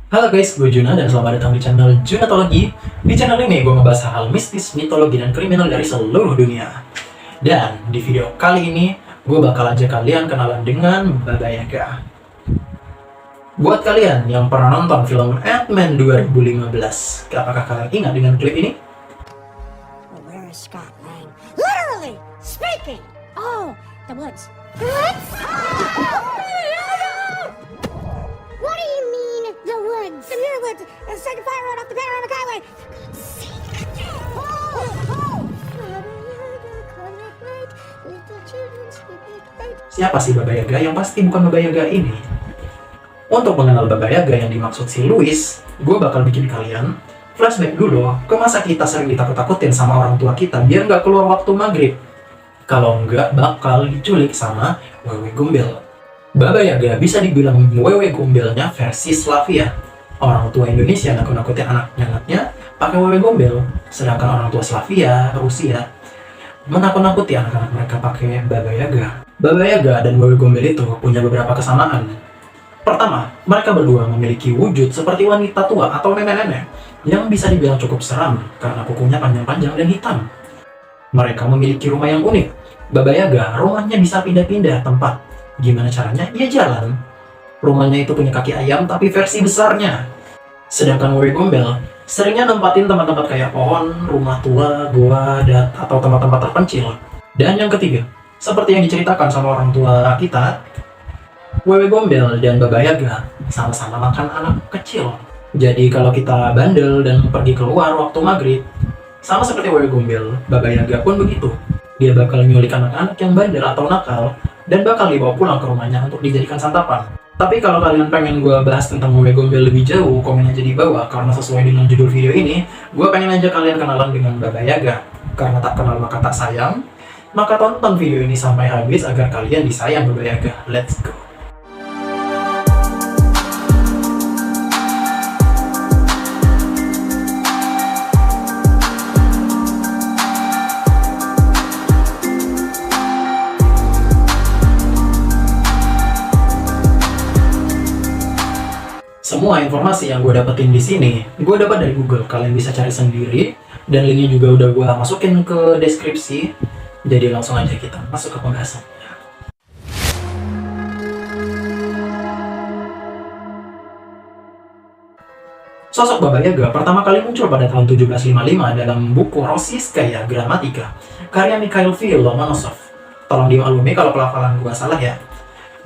Halo guys, gue Juna dan selamat datang di channel Junatologi. Di channel ini gue ngebahas hal mistis, mitologi, dan kriminal dari seluruh dunia. Dan di video kali ini, gue bakal ajak kalian kenalan dengan Baba Yaga. Buat kalian yang pernah nonton film Ant-Man 2015, apakah kalian ingat dengan klip ini? Where is Scott Lang? Literally speaking! Oh, the woods. The woods? What do you mean, the woods? The near woods. The second fire road off the panoramic highway. Siapa sih Baba Yaga? Yang pasti bukan Baba Yaga ini. Untuk mengenal Baba Yaga yang dimaksud si Louis, gue bakal bikin kalian flashback dulu ke masa kita sering ditakut-takutin sama orang tua kita biar nggak keluar waktu maghrib. Kalau nggak bakal diculik sama wewe gombel. Baba Yaga bisa dibilang wewe gombelnya versi Slavia. Orang tua Indonesia nakut-nakutin anaknya pakai wewe gombel, sedangkan orang tua Slavia, Rusia, menakut-nakuti anak-anak mereka pakai Baba Yaga. Baba Yaga dan wewe gombel itu punya beberapa kesamaan. Pertama, mereka berdua memiliki wujud seperti wanita tua atau nenek-nenek yang bisa dibilang cukup seram karena kukunya panjang-panjang dan hitam. Mereka memiliki rumah yang unik. Baba Yaga rumahnya bisa pindah-pindah tempat. Gimana caranya? Ia jalan. Rumahnya itu punya kaki ayam tapi versi besarnya. Sedangkan wewe gombel seringnya nempatin tempat-tempat kayak pohon, rumah tua, goa, atau tempat-tempat terpencil. Dan yang ketiga, seperti yang diceritakan sama orang tua kita, wewe gombel dan Baba Yaga sama-sama makan anak kecil. Jadi kalau kita bandel dan pergi keluar waktu maghrib, sama seperti wewe gombel, Baba Yaga pun begitu. Dia bakal nyulik anak-anak yang bandel atau nakal dan bakal dibawa pulang ke rumahnya untuk dijadikan santapan. Tapi kalau kalian pengen gue bahas tentang wewe gombel lebih jauh, komen aja di bawah karena sesuai dengan judul video ini, gue pengen aja kalian kenalan dengan Baba Yaga. Karena tak kenal maka tak sayang, maka tonton video ini sampai habis agar kalian disayang Baba Yaga. Let's go. Semua informasi yang gue dapetin di sini, gue dapat dari Google. Kalian bisa cari sendiri, dan linknya juga udah gue masukin ke deskripsi. Jadi langsung aja kita masuk ke pembahasannya. Sosok Baba Yaga pertama kali muncul pada tahun 1755 dalam buku Rossiyskaya Gramatika, karya Mikhail Lomonosov. Tolong dimaklumi kalau pelafalan gue salah ya.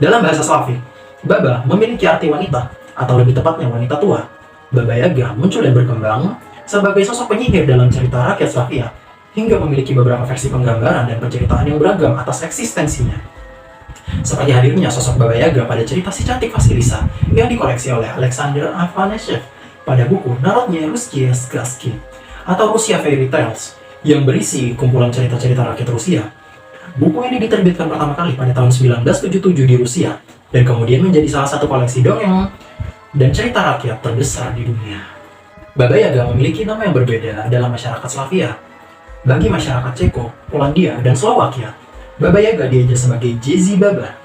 Dalam bahasa Slavik, Baba memiliki arti wanita, atau lebih tepatnya wanita tua. Baba Yaga muncul dan berkembang sebagai sosok penyihir dalam cerita rakyat Slavia, hingga memiliki beberapa versi penggambaran dan penceritaan yang beragam atas eksistensinya. Seperti hadirnya sosok Baba Yaga pada cerita Si Cantik Vasilisa yang dikoleksi oleh Alexander Afanasyev pada buku Narodnya Russkie Сказки atau Rusia Fairy Tales yang berisi kumpulan cerita-cerita rakyat Rusia. Buku ini diterbitkan pertama kali pada tahun 1977 di Rusia dan kemudian menjadi salah satu koleksi dongeng dan cerita rakyat terbesar di dunia. Baba Yaga memiliki nama yang berbeda dalam masyarakat Slavia. Bagi masyarakat Ceko, Polandia, dan Slovakia, Baba Yaga diajar sebagai Jerzy Baba.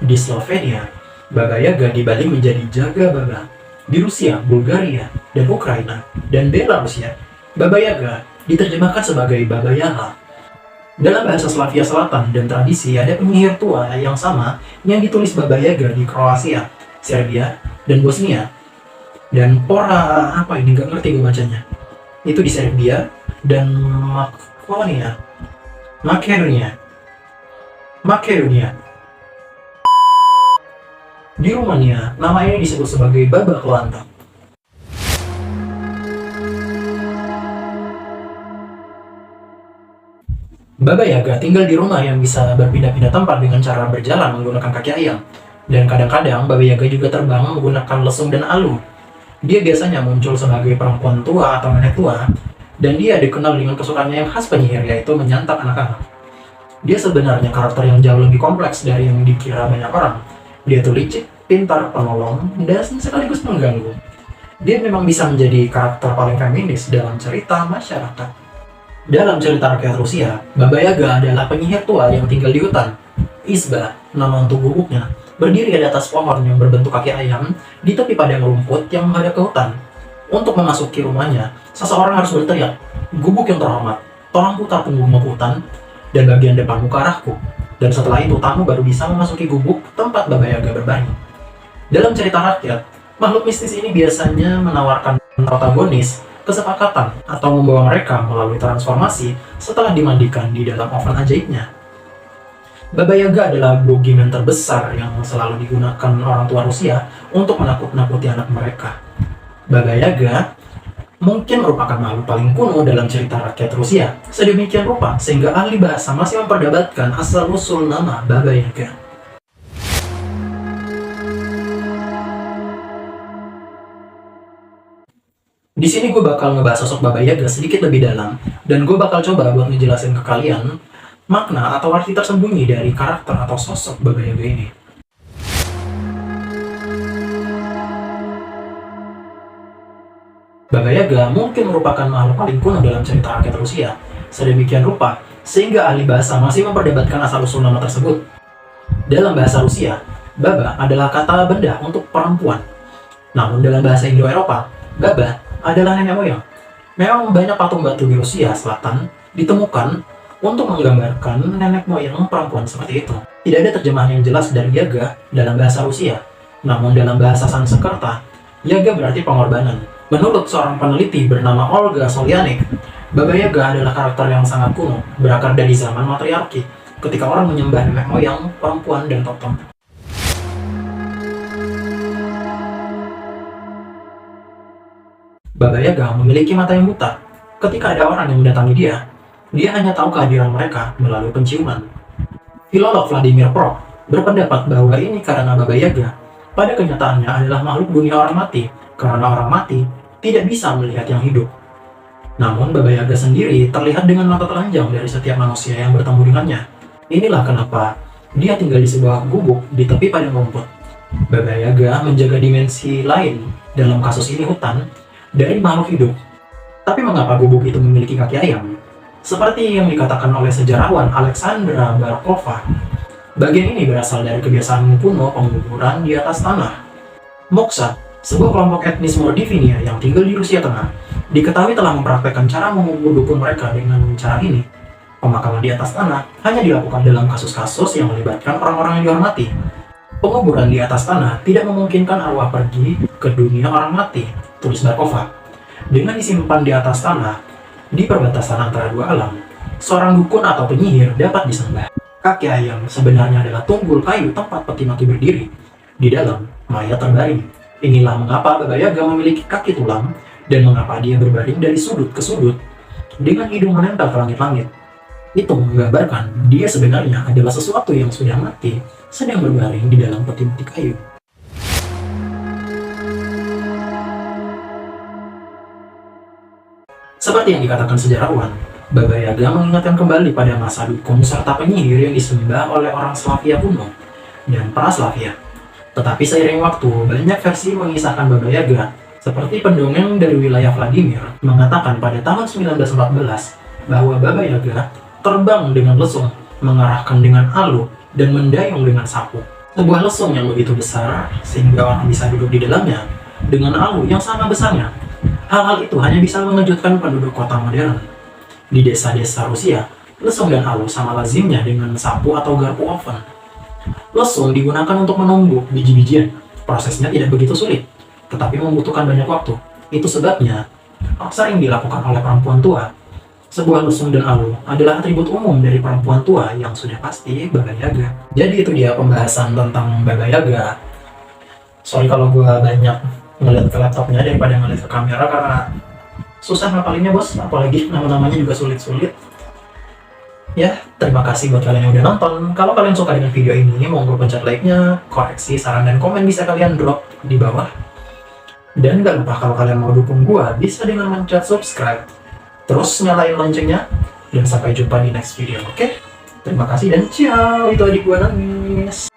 Di Slovenia, Baba Yaga dibalik menjadi Jaga Baba. Di Rusia, Bulgaria, dan Ukraina, dan Belarusia, Baba Yaga diterjemahkan sebagai Baba Yaga. Dalam bahasa Slavia Selatan dan tradisi ada penyihir tua yang sama yang ditulis Baba Yaga di Kroasia, Serbia, dan Bosnia. Dan Pora apa ini nggak ngerti gue bacanya. Itu di Serbia dan Makedonia. Di Rumania, nama ini disebut sebagai Baba Klanta. Baba Yaga tinggal di rumah yang bisa berpindah-pindah tempat dengan cara berjalan menggunakan kaki ayam. Dan kadang-kadang Baba Yaga juga terbang menggunakan lesung dan alu. Dia biasanya muncul sebagai perempuan tua atau nenek tua, dan dia dikenal dengan kesukaannya yang khas penyihir, yaitu menyantap anak-anak. Dia sebenarnya karakter yang jauh lebih kompleks dari yang dikira banyak orang. Dia tuh licik, pintar, penolong, dan sekaligus mengganggu. Dia memang bisa menjadi karakter paling feminis dalam cerita masyarakat. Dalam cerita rakyat Rusia, Baba Yaga adalah penyihir tua yang tinggal di hutan. Izba, nama untuk gubuknya, berdiri di atas pohon yang berbentuk kaki ayam di tepi padang rumput yang menghadap ke hutan. Untuk memasuki rumahnya, seseorang harus berteriak, "Gubuk yang terhormat, tolong putar punggungmu ke hutan dan bagian depanmu ke arahku." Dan setelah itu tamu baru bisa memasuki gubuk tempat Baba Yaga berbaring. Dalam cerita rakyat, makhluk mistis ini biasanya menawarkan protagonis kesepakatan atau membawa mereka melalui transformasi setelah dimandikan di dalam oven ajaibnya. Baba Yaga adalah boogeyman terbesar yang selalu digunakan orang tua Rusia untuk menakut-nakuti anak mereka. Baba Yaga mungkin merupakan makhluk paling kuno dalam cerita rakyat Rusia, sedemikian rupa sehingga ahli bahasa masih memperdebatkan asal-usul nama Baba Yaga. Di sini gue bakal ngebahas sosok Baba Yaga sedikit lebih dalam, dan gue bakal coba buat ngejelasin ke kalian makna atau arti tersembunyi dari karakter atau sosok Baba Yaga ini. Baba Yaga mungkin merupakan makhluk paling kuno dalam cerita rakyat Rusia, sedemikian rupa sehingga ahli bahasa masih memperdebatkan asal-usul nama tersebut. Dalam bahasa Rusia, Baba adalah kata benda untuk perempuan. Namun dalam bahasa Indo-Eropa, Baba adalah nenek moyang. Memang banyak patung batu di Rusia Selatan ditemukan untuk menggambarkan nenek moyang perempuan seperti itu. Tidak ada terjemahan yang jelas dari Yaga dalam bahasa Rusia. Namun dalam bahasa Sanskerta, Yaga berarti pengorbanan. Menurut seorang peneliti bernama Olga Solyanik, Baba Yaga adalah karakter yang sangat kuno, berakar dari zaman matriarki, ketika orang menyembah nenek moyang, perempuan, dan totem. Baba Yaga memiliki mata yang buta. Ketika ada orang yang mendatangi dia hanya tahu kehadiran mereka melalui penciuman. Filolog Vladimir Prok berpendapat bahwa ini karena Baba Yaga pada kenyataannya adalah makhluk dunia orang mati, karena orang mati tidak bisa melihat yang hidup. Namun Baba Yaga sendiri terlihat dengan mata telanjang dari setiap manusia yang bertemu dengannya. Inilah kenapa dia tinggal di sebuah gubuk di tepi padang rumput. Baba Yaga menjaga dimensi lain, dalam kasus ini hutan, dari makhluk hidup. Tapi mengapa gubuk itu memiliki kaki ayam? Seperti yang dikatakan oleh sejarawan Alexandra Barkova, bagian ini berasal dari kebiasaan kuno penguburan di atas tanah. Moksa, sebuah kelompok etnis Mordivinia yang tinggal di Rusia Tengah, diketahui telah mempraktekkan cara mengubur dukun mereka dengan cara ini. Pemakaman di atas tanah hanya dilakukan dalam kasus-kasus yang melibatkan orang-orang yang dihormati. Penguburan di atas tanah tidak memungkinkan arwah pergi ke dunia orang mati, tulis Barkova. Dengan disimpan di atas tanah, di perbatasan antara dua alam, seorang dukun atau penyihir dapat disembah. Kaki ayam sebenarnya adalah tunggul kayu tempat peti mati berdiri. Di dalam, mayat terbaring. Inilah mengapa Baba Yaga memiliki kaki tulang dan mengapa dia berbaring dari sudut ke sudut dengan hidung menempel ke langit-langit. Itu menggambarkan dia sebenarnya adalah sesuatu yang sudah mati sedang berbaring di dalam peti-peti kayu. Seperti yang dikatakan sejarawan, Baba Yaga mengingatkan kembali pada masa dukun serta penyihir yang disembah oleh orang Slavia kuno dan pra-Slavia. Tetapi seiring waktu, banyak versi mengisahkan Baba Yaga, seperti pendongeng dari wilayah Vladimir mengatakan pada tahun 1914 bahwa Baba Yaga terbang dengan lesung, mengarahkan dengan alu, dan mendayung dengan sapu. Sebuah lesung yang begitu besar sehingga orang bisa duduk di dalamnya, dengan alu yang sama besarnya. Hal-hal itu hanya bisa mengejutkan penduduk kota modern. Di desa-desa Rusia, lesung dan alu sama lazimnya dengan sapu atau garpu oven. Lesung digunakan untuk menumbuk biji-bijian. Prosesnya tidak begitu sulit, tetapi membutuhkan banyak waktu. Itu sebabnya sering dilakukan oleh perempuan tua. Sebuah lesung dan alu adalah atribut umum dari perempuan tua yang sudah pasti Baba Yaga. Jadi itu dia pembahasan tentang Baba Yaga. Sorry kalau gue banyak ngeliat ke laptopnya daripada ngeliat ke kamera karena susah ngapalinnya bos, apalagi nama-namanya juga sulit-sulit. Ya, terima kasih buat kalian yang udah nonton. Kalau kalian suka dengan video ini, monggo pencet like-nya, koreksi, saran, dan komen bisa kalian drop di bawah. Dan gak lupa kalau kalian mau dukung gua, bisa dengan mencet subscribe. Terus nyalain loncengnya, dan sampai jumpa di next video, oke? Terima kasih dan ciao, itu adik gua nangis.